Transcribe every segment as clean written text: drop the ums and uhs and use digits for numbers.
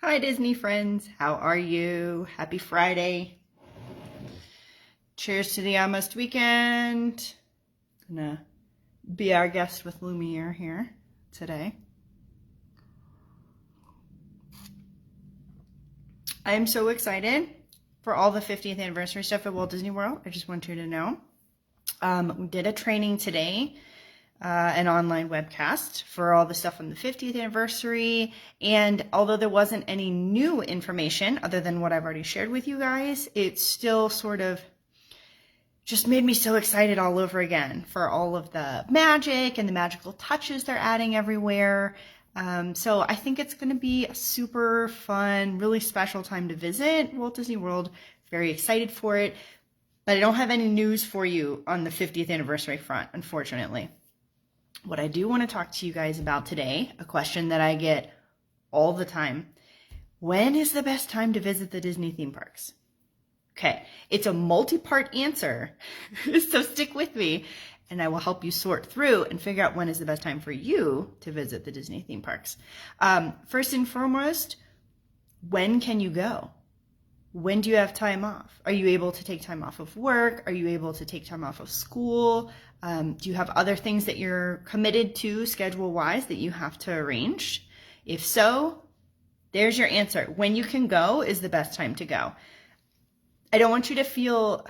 Hi Disney friends, how are you? Happy Friday. Cheers to the almost weekend. Gonna be our guest with Lumiere here today. I am so excited for all the 50th anniversary stuff at Walt Disney World. I just want you to know. We did a training today, an online webcast for all the stuff on the 50th anniversary. And although there wasn't any new information other than what I've already shared with you guys, it still sort of just made me so excited all over again for all of the magic and the magical touches they're adding everywhere. So I think it's going to be a super fun, really special time to visit Walt Disney World. Very excited for it. But I don't have any news for you on the 50th anniversary front, unfortunately. What I do want to talk to you guys about today, a question that I get all the time. When is the best time to visit the Disney theme parks? Okay, it's a multi-part answer, so stick with me and I will help you sort through and figure out when is the best time for you to visit the Disney theme parks. First and foremost, when can you go? When do you have time off? Are you able to take time off of work? Are you able to take time off of school? Do you have other things that you're committed to schedule-wise that you have to arrange? If so, there's your answer. When you can go is the best time to go. I don't want you to feel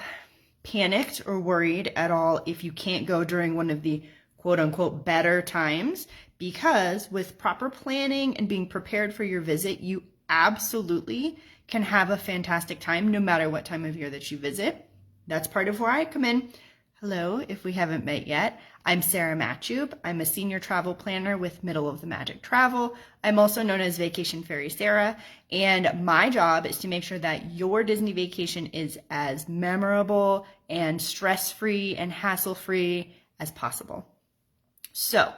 panicked or worried at all if you can't go during one of the quote-unquote better times, because with proper planning and being prepared for your visit, you absolutely can have a fantastic time no matter what time of year that you visit. That's part of where I come in. Hello, if we haven't met yet, I'm Sara Mahjoub. I'm a senior travel planner with Middle of the Magic Travel. I'm also known as Vacation Fairy Sara, and my job is to make sure that your Disney vacation is as memorable and stress-free and hassle-free as possible. So,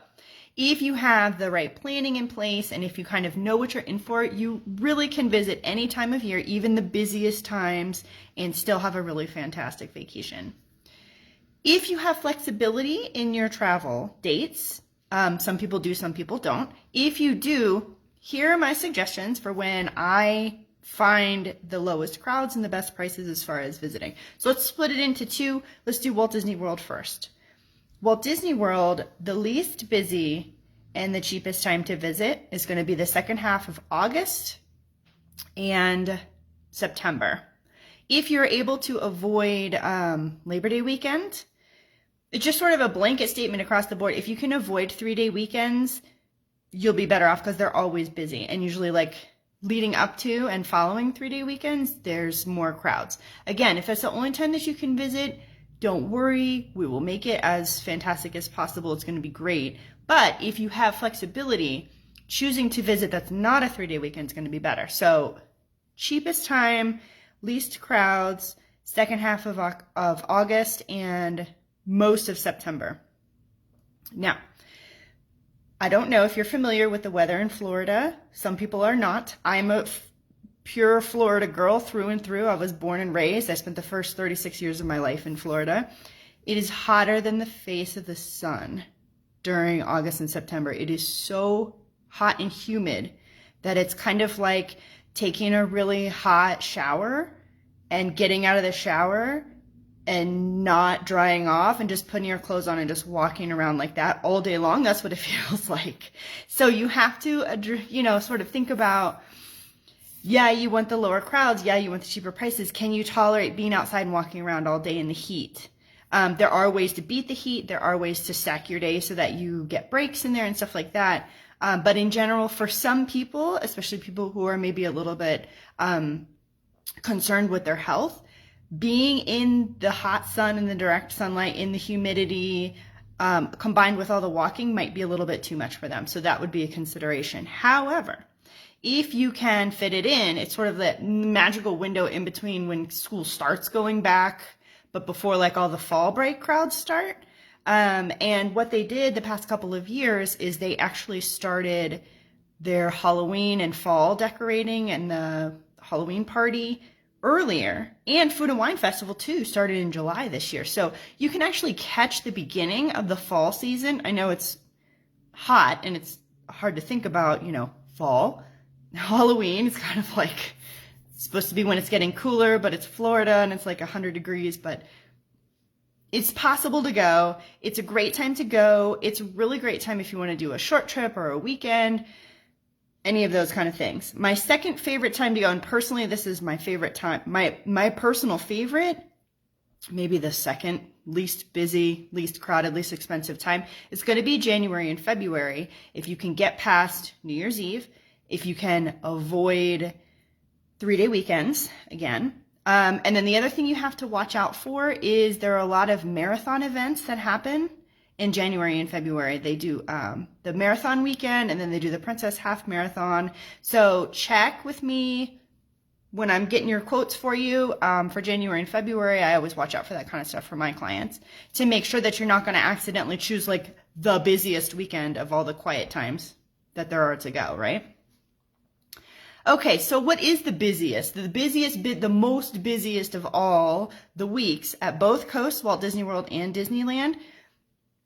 if you have the right planning in place and if you kind of know what you're in for, you really can visit any time of year, even the busiest times, and still have a really fantastic vacation. If you have flexibility in your travel dates, some people do, some people don't. If you do, here are my suggestions for when I find the lowest crowds and the best prices as far as visiting. So let's split it into two. Let's do Walt Disney World first. Walt Disney World, the least busy and the cheapest time to visit is going to be the second half of August and September. If you're able to avoid Labor Day weekend, it's just sort of a blanket statement across the board. If you can avoid 3-day weekends, you'll be better off because they're always busy. And usually like leading up to and following 3-day weekends, there's more crowds. Again, if that's the only time that you can visit, don't worry, we will make it as fantastic as possible. It's going to be great. But if you have flexibility, choosing to visit that's not a 3-day weekend is going to be better. So cheapest time, least crowds, second half of August and most of September. Now, I don't know if you're familiar with the weather in Florida. Some people are not. I'm a pure Florida girl through and through. I was born and raised. I spent the first 36 years of my life in Florida. It is hotter than the face of the sun during August and September. It is so hot and humid that it's kind of like taking a really hot shower and getting out of the shower and not drying off and just putting your clothes on and just walking around like that all day long. That's what it feels like. So you have to, sort of think about, yeah, you want the lower crowds. Yeah, you want the cheaper prices. Can you tolerate being outside and walking around all day in the heat? There are ways to beat the heat. There are ways to stack your day so that you get breaks in there and stuff like that. But in general, for some people, especially people who are maybe a little bit concerned with their health, being in the hot sun and the direct sunlight, in the humidity, combined with all the walking might be a little bit too much for them. So that would be a consideration. However, if you can fit it in, it's sort of that magical window in between when school starts going back, but before like all the fall break crowds start. And what they did the past couple of years is they actually started their Halloween and fall decorating and the Halloween party earlier, and Food and Wine Festival too started in July this year. So you can actually catch the beginning of the fall season. I know it's hot and it's hard to think about, fall. Halloween is kind of like supposed to be when it's getting cooler, but it's Florida and it's like 100 degrees, but it's possible to go. It's a great time to go. It's a really great time if you want to do a short trip or a weekend, any of those kind of things. My second favorite time to go, and personally this is my favorite time, my personal favorite, maybe the second least busy, least crowded, least expensive time, is going to be January and February. If you can get past New Year's Eve, if you can avoid 3-day weekends again. And then the other thing you have to watch out for is there are a lot of marathon events that happen in January and February. They do the marathon weekend, and then they do the Princess Half Marathon. So check with me when I'm getting your quotes for you for January and February. I always watch out for that kind of stuff for my clients to make sure that you're not going to accidentally choose like the busiest weekend of all the quiet times that there are to go, right? Okay, so what is the busiest? The most busiest of all the weeks at both coasts, Walt Disney World and Disneyland,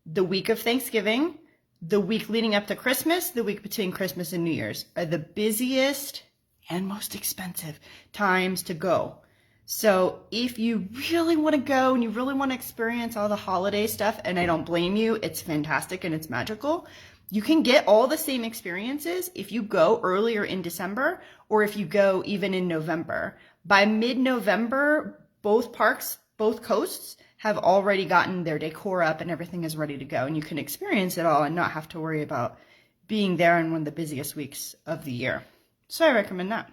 the week of Thanksgiving, the week leading up to Christmas, the week between Christmas and New Year's are the busiest and most expensive times to go. So if you really want to go and you really want to experience all the holiday stuff, and I don't blame you, it's fantastic and it's magical. You can get all the same experiences if you go earlier in December or if you go even in November. By mid-November, both parks, both coasts have already gotten their decor up and everything is ready to go, and you can experience it all and not have to worry about being there in one of the busiest weeks of the year. So I recommend that.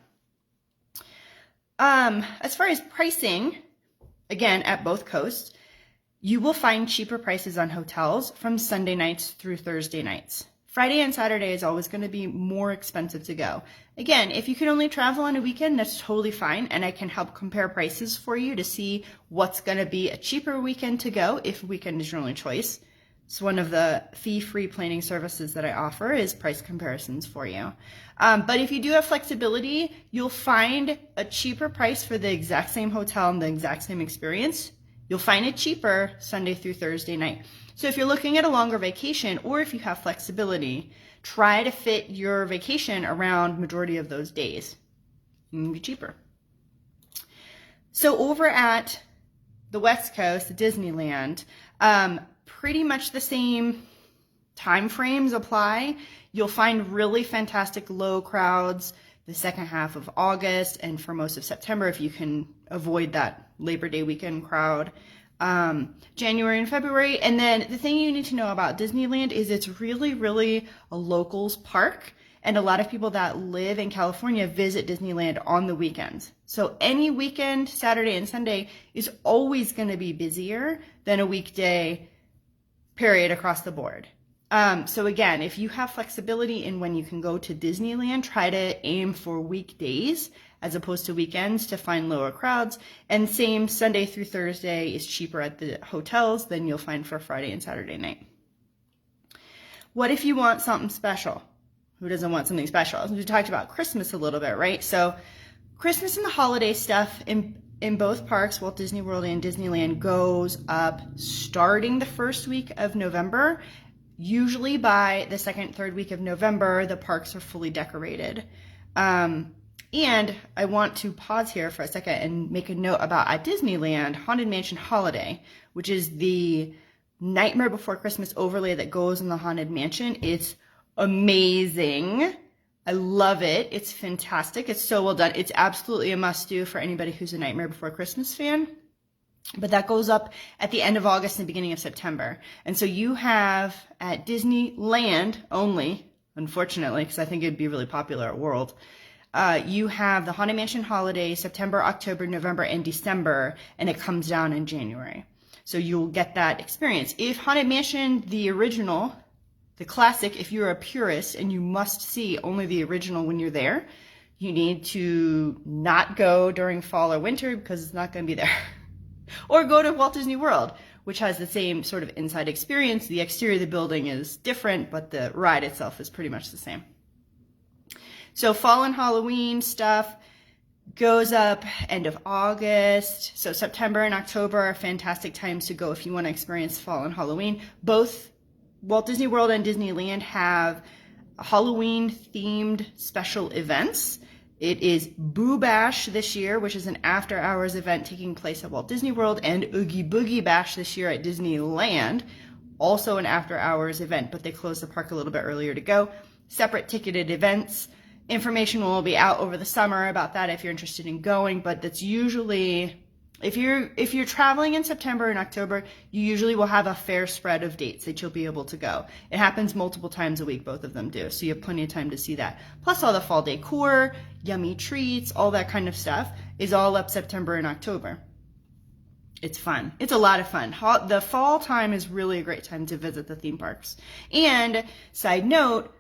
As far as pricing, again, at both coasts, you will find cheaper prices on hotels from Sunday nights through Thursday nights. Friday and Saturday is always going to be more expensive to go. Again, if you can only travel on a weekend, that's totally fine, and I can help compare prices for you to see what's going to be a cheaper weekend to go if weekend is your only choice. So one of the fee-free planning services that I offer is price comparisons for you. But if you do have flexibility, you'll find a cheaper price for the exact same hotel and the exact same experience. You'll find it cheaper Sunday through Thursday night. So if you're looking at a longer vacation, or if you have flexibility, try to fit your vacation around majority of those days. It'll be cheaper. So over at the West Coast, Disneyland, pretty much the same time frames apply. You'll find really fantastic low crowds the second half of August and for most of September if you can avoid that Labor Day weekend crowd. January and February. And then the thing you need to know about Disneyland is it's really, really a locals park. And a lot of people that live in California visit Disneyland on the weekends. So any weekend, Saturday and Sunday, is always going to be busier than a weekday period across the board. So again, if you have flexibility in when you can go to Disneyland, try to aim for weekdays as opposed to weekends to find lower crowds. And same, Sunday through Thursday is cheaper at the hotels than you'll find for Friday and Saturday night. What if you want something special? Who doesn't want something special? We talked about Christmas a little bit, right? So Christmas and the holiday stuff in both parks, Walt Disney World and Disneyland, goes up starting the first week of November. Usually by the second, third week of November, the parks are fully decorated. And I want to pause here for a second and make a note about at Disneyland, Haunted Mansion Holiday, which is the Nightmare Before Christmas overlay that goes in the Haunted Mansion. It's amazing. I love it. It's fantastic. It's so well done. It's absolutely a must-do for anybody who's a Nightmare Before Christmas fan. But that goes up at the end of August and the beginning of September. And so you have at Disneyland only, unfortunately, because I think it'd be really popular at World, you have the Haunted Mansion Holiday, September, October, November, and December, and it comes down in January. So you'll get that experience. If Haunted Mansion, the original, the classic, if you're a purist and you must see only the original when you're there, you need to not go during fall or winter because it's not going to be there. Or go to Walt Disney World, which has the same sort of inside experience. The exterior of the building is different, but the ride itself is pretty much the same. So fall and Halloween stuff goes up end of August. So September and October are fantastic times to go if you want to experience fall and Halloween. Both Walt Disney World and Disneyland have Halloween themed special events. It is Boo Bash this year, which is an after hours event taking place at Walt Disney World, and Oogie Boogie Bash this year at Disneyland, also an after hours event, but they closed the park a little bit earlier to go. Separate ticketed events. Information will be out over the summer about that if you're interested in going, but that's usually, if you're traveling in September and October, you usually will have a fair spread of dates that you'll be able to go. It happens multiple times a week, both of them do, so you have plenty of time to see that. Plus all the fall decor, yummy treats, all that kind of stuff is all up September and October. It's fun. It's a lot of fun. The fall time is really a great time to visit the theme parks. And side note,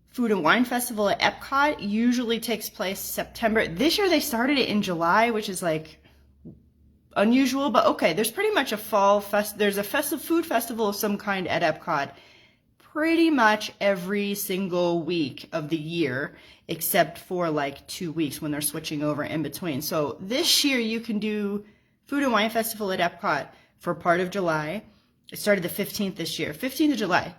Food and Wine Festival at Epcot usually takes place September. This year they started it in July, which is like unusual, but okay. There's pretty much a fall there's a food festival of some kind at Epcot pretty much every single week of the year, except for like 2 weeks when they're switching over in between. So this year you can do Food and Wine Festival at Epcot for part of July. It started the 15th this year, 15th of July.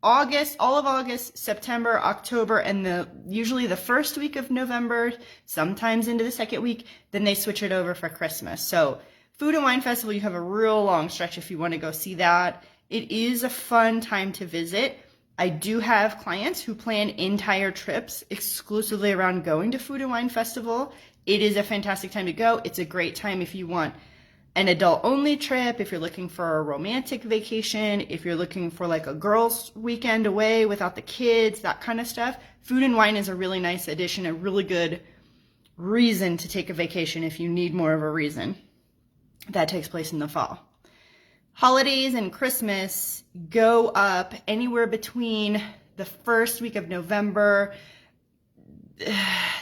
August, all of August, September, October, and usually the first week of November, sometimes into the second week, then they switch it over for Christmas. So Food and Wine Festival, you have a real long stretch if you want to go see that. It is a fun time to visit. I do have clients who plan entire trips exclusively around going to Food and Wine Festival. It is a fantastic time to go. It's a great time if you want an adult-only trip, if you're looking for a romantic vacation, if you're looking for like a girls' weekend away without the kids, that kind of stuff. Food and Wine is a really nice addition, a really good reason to take a vacation if you need more of a reason. That takes place in the fall. Holidays and Christmas go up anywhere between the first week of November.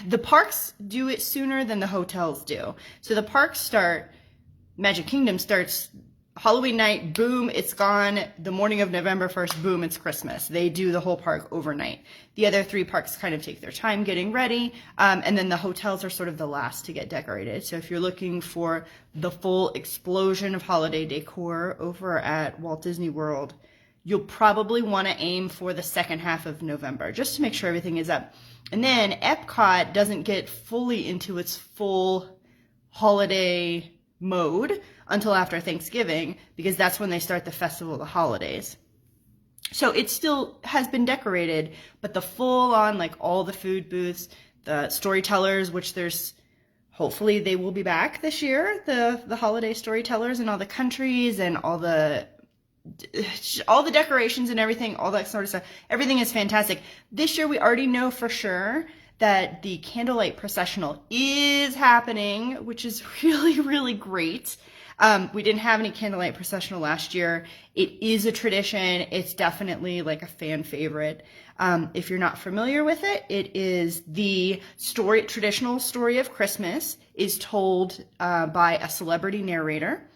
The parks do it sooner than the hotels do. So the parks start, Magic Kingdom starts Halloween night, boom, it's gone. The morning of November 1st, boom, it's Christmas. They do the whole park overnight. The other three parks kind of take their time getting ready, and then the hotels are sort of the last to get decorated. So if you're looking for the full explosion of holiday decor over at Walt Disney World, you'll probably want to aim for the second half of November, just to make sure everything is up. And then Epcot doesn't get fully into its full holiday mode until after Thanksgiving, because that's when they start the Festival of the Holidays. So it still has been decorated, but the full on, like all the food booths, the storytellers, which there's, hopefully they will be back this year, the holiday storytellers in all the countries and all the decorations and everything, all that sort of stuff. Everything is fantastic. This year we already know for sure that the Candlelight Processional is happening, which is really, really great. We didn't have any Candlelight Processional last year. It is a tradition. It's definitely like a fan favorite. If you're not familiar with it, it is the traditional story of Christmas is told by a celebrity narrator,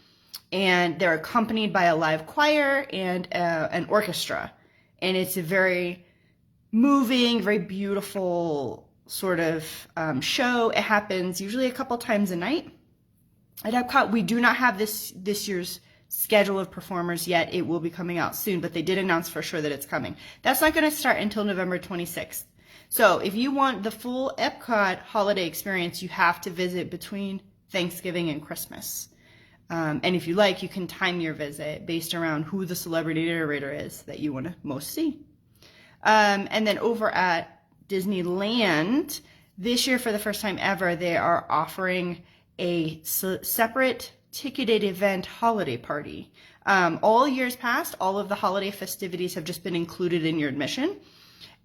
and they're accompanied by a live choir and an orchestra. And it's a very moving, very beautiful sort of show. It happens usually a couple times a night. At Epcot, we do not have this year's schedule of performers yet. It will be coming out soon, but they did announce for sure that it's coming. That's not going to start until November 26th. So if you want the full Epcot holiday experience, you have to visit between Thanksgiving and Christmas. And if you like, you can time your visit based around who the celebrity narrator is that you want to most see. And then over at Disneyland, this year for the first time ever, they are offering a separate ticketed event holiday party. All years past, all of the holiday festivities have just been included in your admission.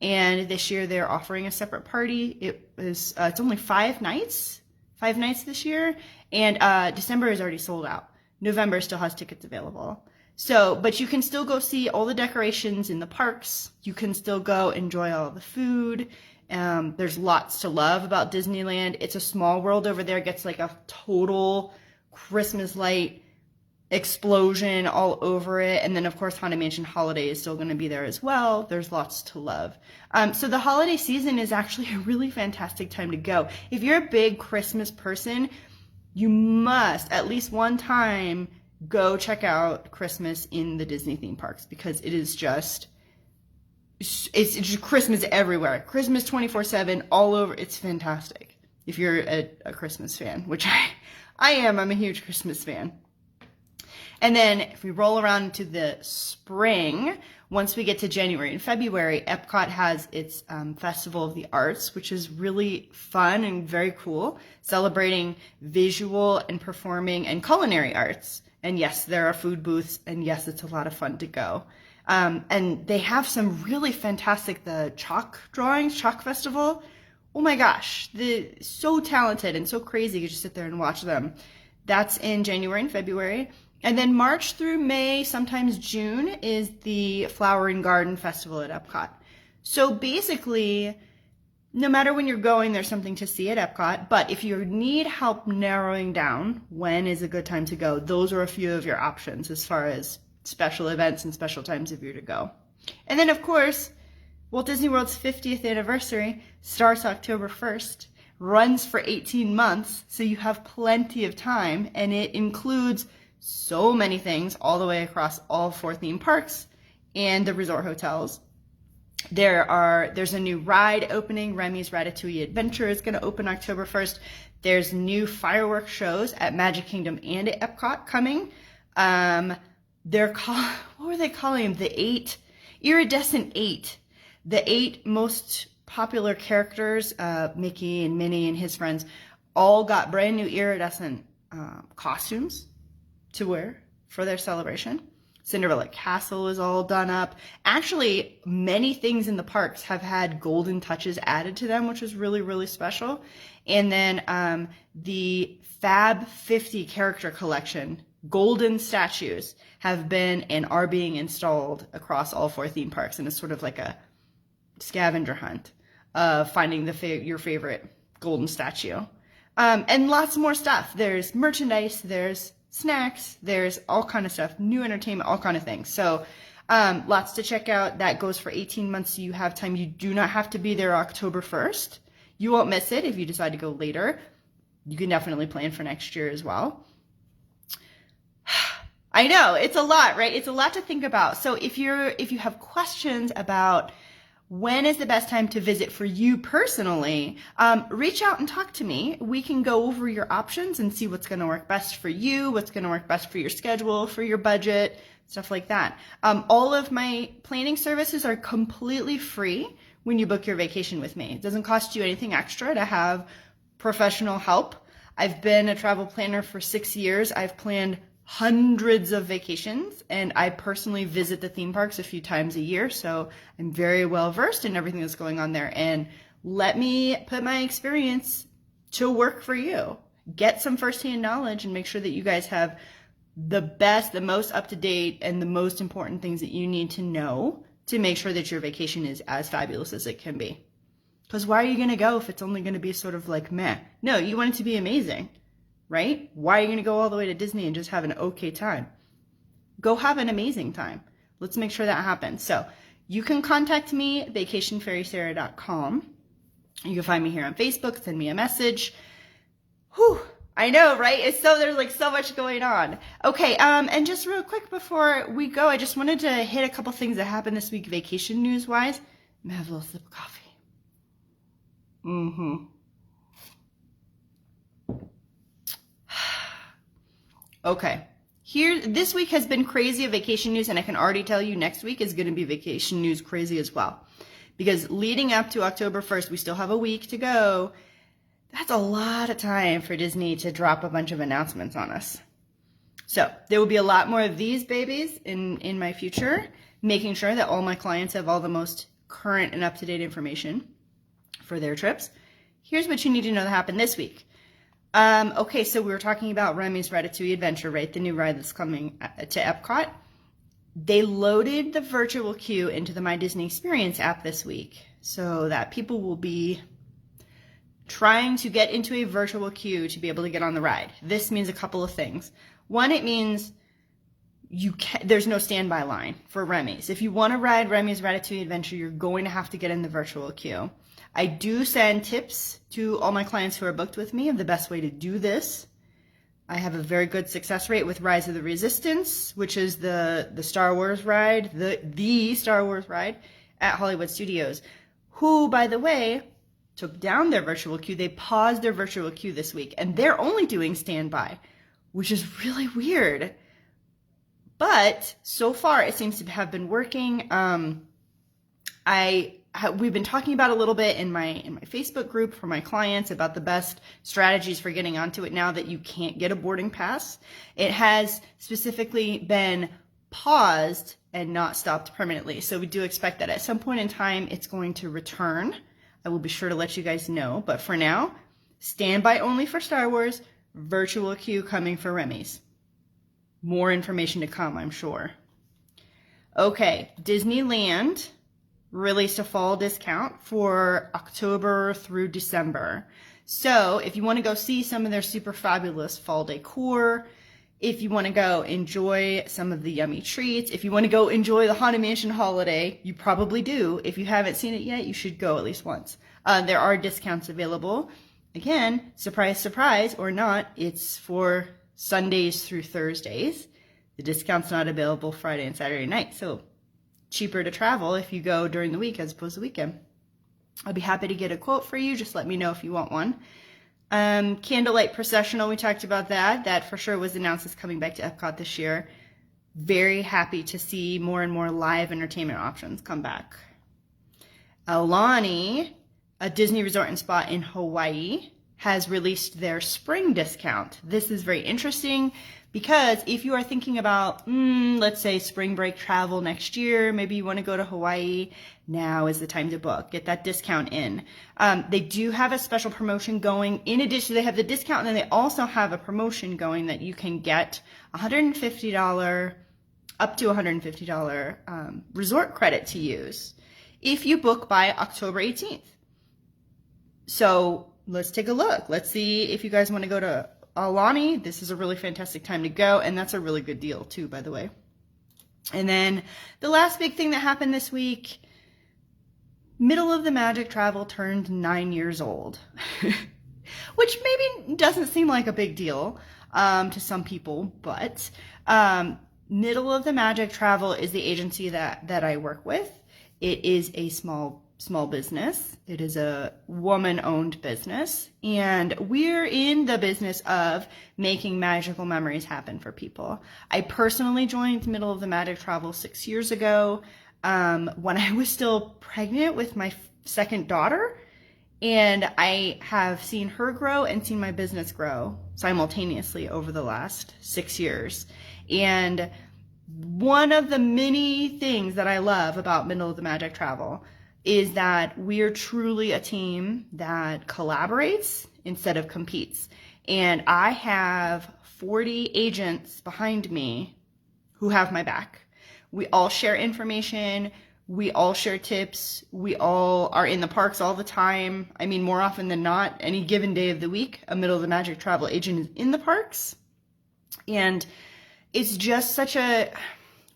And this year they're offering a separate party. It's only 5 nights this year. And December is already sold out. November still has tickets available. So, but you can still go see all the decorations in the parks. You can still go enjoy all the food. There's lots to love about Disneyland. It's a small world over there. It gets like a total Christmas light explosion all over it. And then of course Haunted Mansion Holiday is still going to be there as well. There's lots to love. So the holiday season is actually a really fantastic time to go. If you're a big Christmas person, you must at least one time go check out Christmas in the Disney theme parks, because it is just it's just Christmas everywhere. Christmas 24/7 all over. It's fantastic. If you're a Christmas fan, which I am. I'm a huge Christmas fan. And then if we roll around into the spring, once we get to January and February, Epcot has its Festival of the Arts, which is really fun and very cool, celebrating visual and performing and culinary arts. And yes, there are food booths, and yes, it's a lot of fun to go. And they have some really fantastic, the chalk festival. Oh my gosh, so talented and so crazy. You just sit there and watch them. That's in January and February. And then March through May, sometimes June, is the Flower and Garden Festival at Epcot. So basically, no matter when you're going, there's something to see at Epcot. But if you need help narrowing down when is a good time to go, those are a few of your options as far as special events and special times of year to go. And then, of course, Walt Disney World's 50th anniversary starts October 1st, runs for 18 months, so you have plenty of time, and it includes so many things all the way across all 4 theme parks and the resort hotels. There's a new ride opening. Remy's Ratatouille Adventure is going to open October 1st. There's new firework shows at Magic Kingdom and at Epcot coming. What were they calling them? The 8 iridescent 8. The 8 most popular characters, Mickey and Minnie and his friends, all got brand new iridescent costumes to wear for their celebration. Cinderella Castle is all done up. Actually, many things in the parks have had golden touches added to them, which is really, really special. And then the Fab 50 character collection, golden statues, have been and are being installed across all 4 theme parks. And it's sort of like a scavenger hunt of finding your favorite golden statue. And lots more stuff. There's merchandise, there's snacks, there's all kind of stuff, new entertainment, all kind of things. So lots to check out. That goes for 18 months, so you have time. You do not have to be there October 1st. You won't miss it if you decide to go later. You can definitely plan for next year as well. I know, it's a lot, right? It's a lot to think about. So if you have questions about when is the best time to visit for you personally, reach out and talk to me. We can go over your options and see what's going to work best for you, what's going to work best for your schedule, for your budget, stuff like that. All of my planning services are completely free when you book your vacation with me. It doesn't cost you anything extra to have professional help. I've been a travel planner for 6 years. I've planned hundreds of vacations, and I personally visit the theme parks a few times a year, so I'm very well versed in everything that's going on there. And let me put my experience to work for you. Get some firsthand knowledge and make sure that you guys have the best, the most up-to-date, and the most important things that you need to know to make sure that your vacation is as fabulous as it can be. Because why are you going to go if it's only going to be sort of like meh? No, you want it to be amazing. Right? Why are you going to go all the way to Disney and just have an okay time? Go have an amazing time. Let's make sure that happens. So you can contact me, vacationfairysara.com. You can find me here on Facebook, send me a message. Whew, I know, right? There's like so much going on. Okay, and just real quick before we go, I just wanted to hit a couple things that happened this week vacation news-wise. I'm going to have a little sip of coffee. Okay, this week has been crazy of vacation news, and I can already tell you next week is going to be vacation news crazy as well. Because leading up to October 1st, we still have a week to go. That's a lot of time for Disney to drop a bunch of announcements on us. So there will be a lot more of these babies in my future, making sure that all my clients have all the most current and up-to-date information for their trips. Here's what you need to know that happened this week. Okay, so we were talking about Remy's Ratatouille Adventure, right? The new ride that's coming to Epcot. They loaded the virtual queue into the My Disney Experience app this week so that people will be trying to get into a virtual queue to be able to get on the ride. This means a couple of things. One, it means there's no standby line for Remy's. If you want to ride Remy's Ratatouille Adventure, you're going to have to get in the virtual queue. I do send tips to all my clients who are booked with me of the best way to do this. I have a very good success rate with Rise of the Resistance, which is the Star Wars ride, the Star Wars ride at Hollywood Studios, who, by the way, took down their virtual queue. They paused their virtual queue this week, and they're only doing standby, which is really weird. But so far, it seems to have been working. We've been talking about a little bit in my Facebook group for my clients about the best strategies for getting onto it now that you can't get a boarding pass. It has specifically been paused and not stopped permanently. So we do expect that at some point in time, it's going to return. I will be sure to let you guys know. But for now, standby only for Star Wars, virtual queue coming for Remy's. More information to come, I'm sure. Okay, Disneyland released a fall discount for October through December. So if you want to go see some of their super fabulous fall decor, if you want to go enjoy some of the yummy treats, if you want to go enjoy the Haunted Mansion holiday, you probably do. If you haven't seen it yet, you should go at least once. There are discounts available. Again, surprise, surprise, or not, it's for Sundays through Thursdays. The discount's not available Friday and Saturday night, so cheaper to travel if you go during the week as opposed to weekend. I'll be happy to get a quote for you. Just let me know if you want one. Candlelight Processional, we talked about that. That for sure was announced as coming back to Epcot this year. Very happy to see more and more live entertainment options come back. Aulani, a Disney resort and spa in Hawaii, has released their spring discount. This is very interesting because if you are thinking about, let's say, spring break travel next year, maybe you want to go to Hawaii, now is the time to book. Get that discount in. They do have a special promotion going. In addition, they have the discount, and then they also have a promotion going that you can get $150, up to $150 resort credit to use if you book by October 18th. So let's take a look. Let's see if you guys want to go to Aulani. This is a really fantastic time to go, and that's a really good deal too, by the way. And then the last big thing that happened this week, Middle of the Magic Travel turned 9 years old, which maybe doesn't seem like a big deal to some people, but Middle of the Magic Travel is the agency that I work with. It is a small business. It is a woman-owned business, and we're in the business of making magical memories happen for people. I personally joined Middle of the Magic Travel 6 years ago when I was still pregnant with my second daughter, and I have seen her grow and seen my business grow simultaneously over the last 6 years. And one of the many things that I love about Middle of the Magic Travel is that we're truly a team that collaborates instead of competes. And I have 40 agents behind me who have my back. We all share information. We all share tips. We all are in the parks all the time. I mean, more often than not, any given day of the week, a Middle of the Magic Travel agent is in the parks. And it's just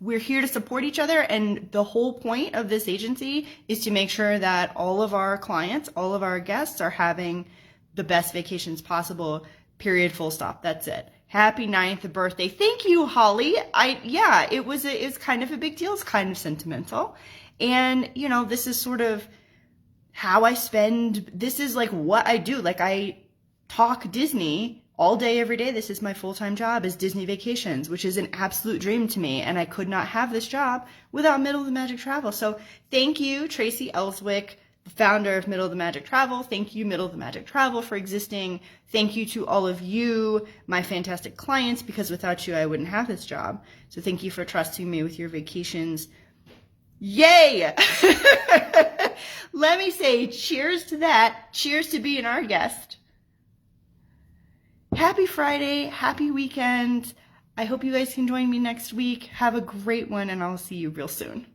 we're here to support each other, and the whole point of this agency is to make sure that all of our clients, all of our guests are having the best vacations possible, period, full stop. That's it. Happy 9th birthday. Thank you, Holly. It was kind of a big deal. It's kind of sentimental. And, this is sort of how I spend, this is like what I do. Like, I talk Disney all day, every day. This is my full-time job, is Disney Vacations, which is an absolute dream to me. And I could not have this job without Middle of the Magic Travel. So thank you, Tracy Ellswick, the founder of Middle of the Magic Travel. Thank you, Middle of the Magic Travel, for existing. Thank you to all of you, my fantastic clients, because without you, I wouldn't have this job. So thank you for trusting me with your vacations. Yay! Let me say cheers to that. Cheers to being our guest. Happy Friday, happy weekend. I hope you guys can join me next week. Have a great one, and I'll see you real soon.